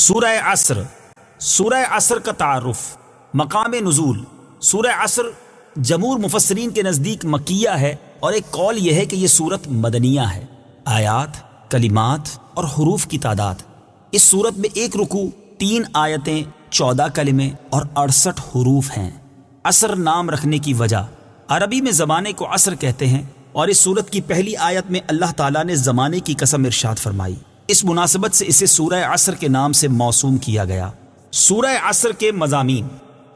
سورہ عصر. سورہ عصر کا تعارف. مقام نزول. سورہ عصر جمہور مفسرین کے نزدیک مکیہ ہے، اور ایک قول یہ ہے کہ یہ سورت مدنیہ ہے. آیات، کلمات اور حروف کی تعداد: اس سورت میں 1 رکوع، 3 آیتیں، 14 کلمے اور 68 حروف ہیں. عصر نام رکھنے کی وجہ: عربی میں زمانے کو عصر کہتے ہیں، اور اس سورت کی پہلی آیت میں اللہ تعالیٰ نے زمانے کی قسم ارشاد فرمائی. اس مناسبت سے اسے سورہ عصر کے نام سے موسوم کیا گیا. سورہ عصر کے مضامین.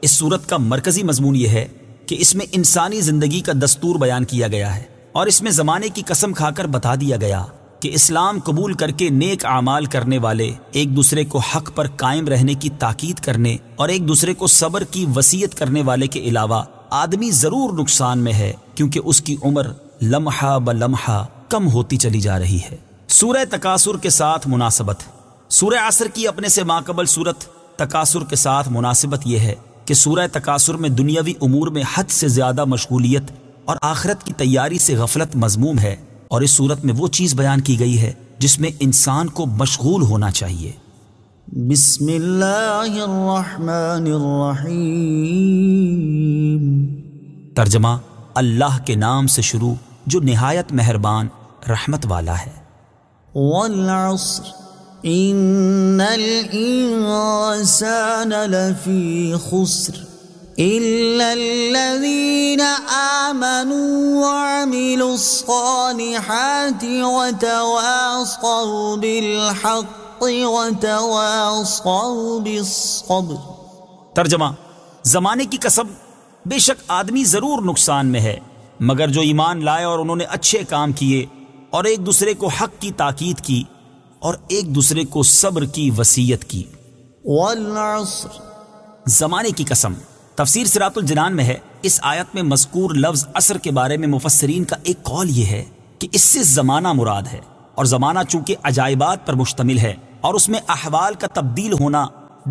اس سورت کا مرکزی مضمون یہ ہے کہ اس میں انسانی زندگی کا دستور بیان کیا گیا ہے، اور اس میں زمانے کی قسم کھا کر بتا دیا گیا کہ اسلام قبول کر کے نیک اعمال کرنے والے ایک دوسرے کو حق پر قائم رہنے کی تاکید کرنے اور ایک دوسرے کو صبر کی وصیت کرنے والے کے علاوہ آدمی ضرور نقصان میں ہے، کیونکہ اس کی عمر لمحہ بلمحہ کم ہوتی چلی جا رہی ہے. سورہ تکاثر کے ساتھ مناسبت. سورہ عصر کی اپنے سے ماقبل سورت تکاثر کے ساتھ مناسبت یہ ہے کہ سورہ تکاثر میں دنیاوی امور میں حد سے زیادہ مشغولیت اور آخرت کی تیاری سے غفلت مذموم ہے، اور اس سورت میں وہ چیز بیان کی گئی ہے جس میں انسان کو مشغول ہونا چاہیے. بسم اللہ الرحمن الرحیم. ترجمہ: اللہ کے نام سے شروع جو نہایت مہربان رحمت والا ہے. والعصر ان الانسان لفی خسر الا الذین آمنوا وعملوا الصالحات وتواصوا بالحق وتواصوا بالصبر. ترجمہ: زمانے کی قسم، بے شک آدمی ضرور نقصان میں ہے، مگر جو ایمان لائے اور انہوں نے اچھے کام کیے اور ایک دوسرے کو حق کی تاکید کی اور ایک دوسرے کو صبر کی وصیت کی. والعصر زمانے کی قسم. تفسیر صراط الجنان میں ہے، اس آیت میں مذکور لفظ عصر کے بارے میں مفسرین کا ایک قول یہ ہے کہ اس سے زمانہ مراد ہے، اور زمانہ چونکہ عجائبات پر مشتمل ہے اور اس میں احوال کا تبدیل ہونا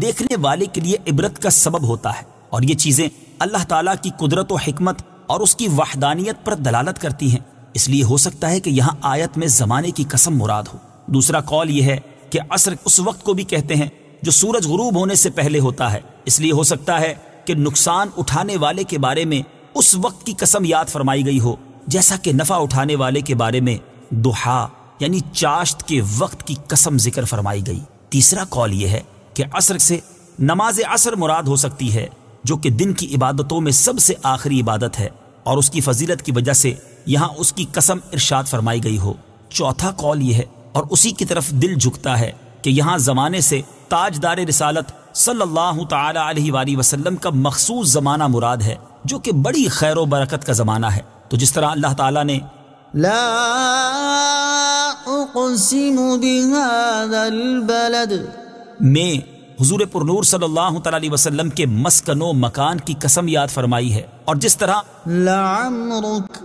دیکھنے والے کے لیے عبرت کا سبب ہوتا ہے، اور یہ چیزیں اللہ تعالیٰ کی قدرت و حکمت اور اس کی وحدانیت پر دلالت کرتی ہیں، اس لیے ہو سکتا ہے کہ یہاں آیت میں زمانے کی قسم مراد ہو. دوسرا قول یہ ہے کہ عصر اس وقت کو بھی کہتے ہیں جو سورج غروب ہونے سے پہلے ہوتا ہے، اس لیے ہو سکتا ہے کہ نقصان اٹھانے والے کے بارے میں اس وقت کی قسم یاد فرمائی گئی ہو، جیسا کہ نفع اٹھانے والے کے بارے میں ضحیٰ یعنی چاشت کے وقت کی قسم ذکر فرمائی گئی. تیسرا قول یہ ہے کہ عصر سے نماز عصر مراد ہو سکتی ہے، جو کہ دن کی عبادتوں میں سب سے آخری عبادت ہے، اور اس کی فضیلت کی وجہ سے یہاں اس کی قسم ارشاد فرمائی گئی ہو. چوتھا قول یہ ہے، اور اسی کی طرف دل جھکتا ہے، کہ یہاں زمانے سے تاجدار رسالت صلی اللہ تعالی علیہ وآلہ وسلم کا مخصوص زمانہ مراد ہے، جو کہ بڑی خیر و برکت کا زمانہ ہے. تو جس طرح اللہ تعالیٰ نے لا اقسم بهذا البلد میں حضور پرنور صلی اللہ تعالی علیہ وسلم کے مسکن و مکان کی قسم یاد فرمائی ہے، اور جس طرح لعمرک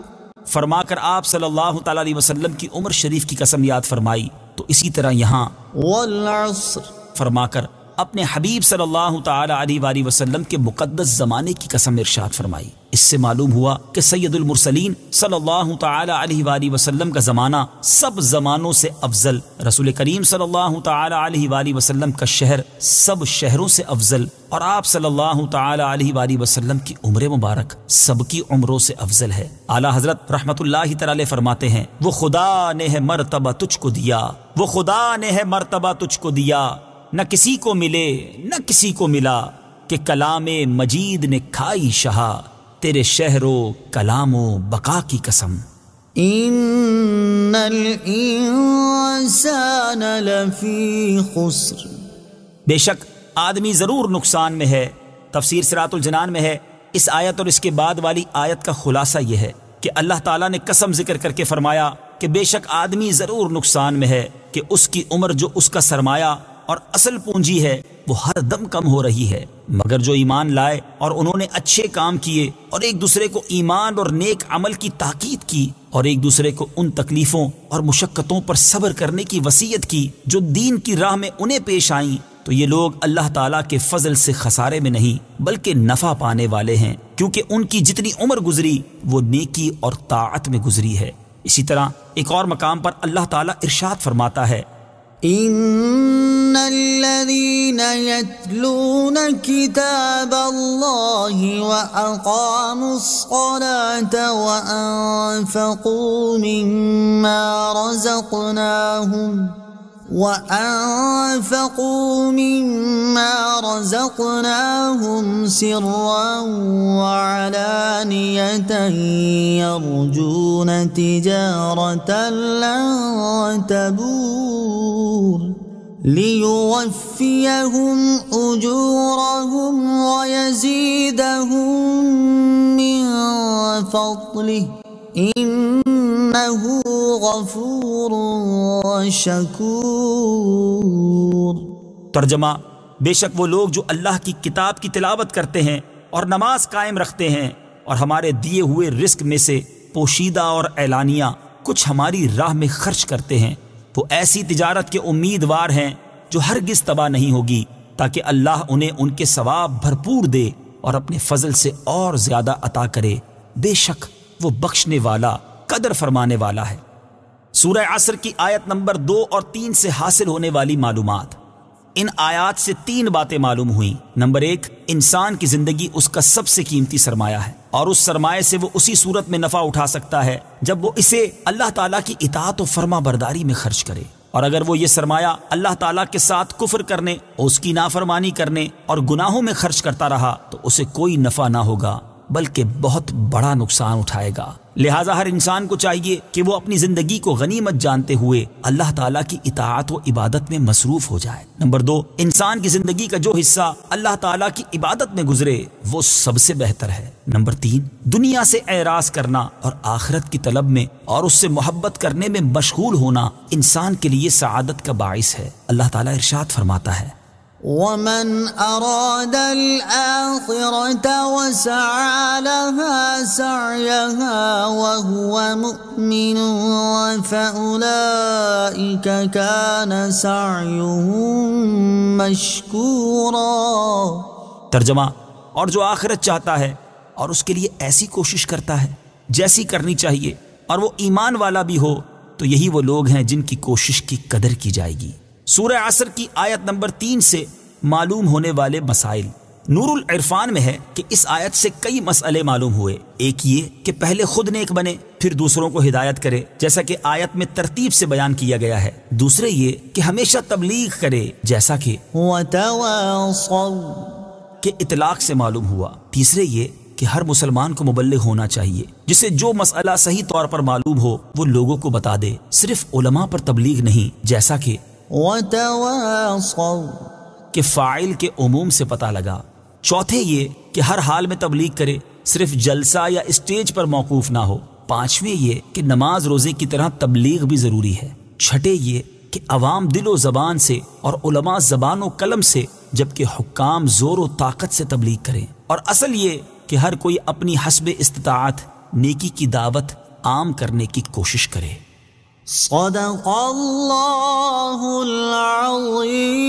فرما کر آپ صلی اللہ تعالی علیہ وسلم کی عمر شریف کی قسم یاد فرمائی، تو اسی طرح یہاں والعصر فرما کر اپنے حبیب صلی اللہ تعالی علیہ وآلہ وسلم کے مقدس زمانے کی قسم ارشاد فرمائی. اس سے معلوم ہوا کہ سید المرسلین صلی اللہ تعالی علیہ وآلہ وسلم کا زمانہ سب زمانوں سے افضل، رسول کریم صلی اللہ تعالی علیہ وآلہ وسلم کا شہر سب شہروں سے افضل، اور آپ صلی اللہ تعالی علیہ وآلہ وسلم کی عمر مبارک سب کی عمروں سے افضل ہے. اعلیٰ حضرت رحمت اللہ تعالی فرماتے ہیں، وہ خدا نے ہے مرتبہ تجھ کو دیا، وہ خدا نے ہے مرتبہ تجھ کو دیا، نہ کسی کو ملے نہ کسی کو ملا، کہ کلام مجید نے کھائی شہا، تیرے شہر و کلام و بقا کی قسم. ان الانسان لفی خسر بے شک آدمی ضرور نقصان میں ہے. تفسیر صراط الجنان میں ہے، اس آیت اور اس کے بعد والی آیت کا خلاصہ یہ ہے کہ اللہ تعالیٰ نے قسم ذکر کر کے فرمایا کہ بے شک آدمی ضرور نقصان میں ہے، کہ اس کی عمر جو اس کا سرمایہ اور اصل پونجی ہے وہ ہر دم کم ہو رہی ہے، مگر جو ایمان لائے اور انہوں نے اچھے کام کیے اور ایک دوسرے کو ایمان اور نیک عمل کی تاکید کی اور ایک دوسرے کو ان تکلیفوں اور مشقتوں پر صبر کرنے کی وصیت کی جو دین کی راہ میں انہیں پیش آئیں، تو یہ لوگ اللہ تعالیٰ کے فضل سے خسارے میں نہیں بلکہ نفع پانے والے ہیں، کیونکہ ان کی جتنی عمر گزری وہ نیکی اور طاعت میں گزری ہے. اسی طرح ایک اور مقام پر اللہ تعالیٰ ارشاد فرماتا ہے، إن الذين يتلون كتاب الله وأقاموا الصلاة وأنفقوا مما رزقناهم سرا وعلانية يرجون تجارة لن تبور ليوفيهم أجورهم ويزيدهم من فضله إنه غفور شکور۔ ترجمہ: بے شک وہ لوگ جو اللہ کی کتاب کی تلاوت کرتے ہیں اور نماز قائم رکھتے ہیں اور ہمارے دیے ہوئے رزق میں سے پوشیدہ اور اعلانیہ کچھ ہماری راہ میں خرچ کرتے ہیں، وہ ایسی تجارت کے امیدوار ہیں جو ہرگز تباہ نہیں ہوگی، تاکہ اللہ انہیں ان کے ثواب بھرپور دے اور اپنے فضل سے اور زیادہ عطا کرے۔ بے شک وہ بخشنے والا قدر فرمانے والا ہے۔ سورہ عصر کی آیت نمبر 2 اور 3 سے حاصل ہونے والی معلومات۔ ان آیات سے 3 باتیں معلوم ہوئیں۔ نمبر 1، انسان کی زندگی اس کا سب سے قیمتی سرمایہ ہے، اور اس سرمایہ سے وہ اسی صورت میں نفع اٹھا سکتا ہے جب وہ اسے اللہ تعالیٰ کی اطاعت و فرما برداری میں خرچ کرے، اور اگر وہ یہ سرمایہ اللہ تعالیٰ کے ساتھ کفر کرنے اور اس کی نافرمانی کرنے اور گناہوں میں خرچ کرتا رہا تو اسے کوئی نفع نہ ہوگا بلکہ بہت بڑا نقصان اٹھائے گا۔ لہٰذا ہر انسان کو چاہیے کہ وہ اپنی زندگی کو غنیمت جانتے ہوئے اللہ تعالیٰ کی اطاعت و عبادت میں مصروف ہو جائے۔ نمبر 2، انسان کی زندگی کا جو حصہ اللہ تعالیٰ کی عبادت میں گزرے وہ سب سے بہتر ہے۔ نمبر 3، دنیا سے اعراض کرنا اور آخرت کی طلب میں اور اس سے محبت کرنے میں مشغول ہونا انسان کے لیے سعادت کا باعث ہے۔ اللہ تعالیٰ ارشاد فرماتا ہے: ومن أراد الآخرة وسعى لها سعيها وهو مؤمن فأولئك كان سعيهم مشكورا۔ ترجمہ: اور جو آخرت چاہتا ہے اور اس کے لیے ایسی کوشش کرتا ہے جیسی کرنی چاہیے اور وہ ایمان والا بھی ہو تو یہی وہ لوگ ہیں جن کی کوشش کی قدر کی جائے گی۔ سورہ عصر کی آیت نمبر 3 سے معلوم ہونے والے مسائل۔ نور العرفان میں ہے کہ اس آیت سے کئی مسئلے معلوم ہوئے۔ ایک یہ کہ پہلے خود نیک بنے پھر دوسروں کو ہدایت کرے، جیسا کہ آیت میں ترتیب سے بیان کیا گیا ہے۔ دوسرے یہ کہ ہمیشہ تبلیغ کرے، جیسا کہ وتواصوا کہ اطلاق سے معلوم ہوا۔ تیسرے یہ کہ ہر مسلمان کو مبلغ ہونا چاہیے، جسے جو مسئلہ صحیح طور پر معلوم ہو وہ لوگوں کو بتا دے، صرف علماء پر تبلیغ نہیں، جیسا کہ وتواصوا کہ فاعل کے عموم سے پتہ لگا۔ چوتھے یہ کہ ہر حال میں تبلیغ کرے، صرف جلسہ یا اسٹیج پر موقوف نہ ہو۔ پانچویں یہ کہ نماز روزے کی طرح تبلیغ بھی ضروری ہے۔ چھٹے یہ کہ عوام دل و زبان سے اور علماء زبان و قلم سے، جبکہ حکام زور و طاقت سے تبلیغ کریں۔ اور اصل یہ کہ ہر کوئی اپنی حسب استطاعت نیکی کی دعوت عام کرنے کی کوشش کرے۔ صدق اللہ العظیم۔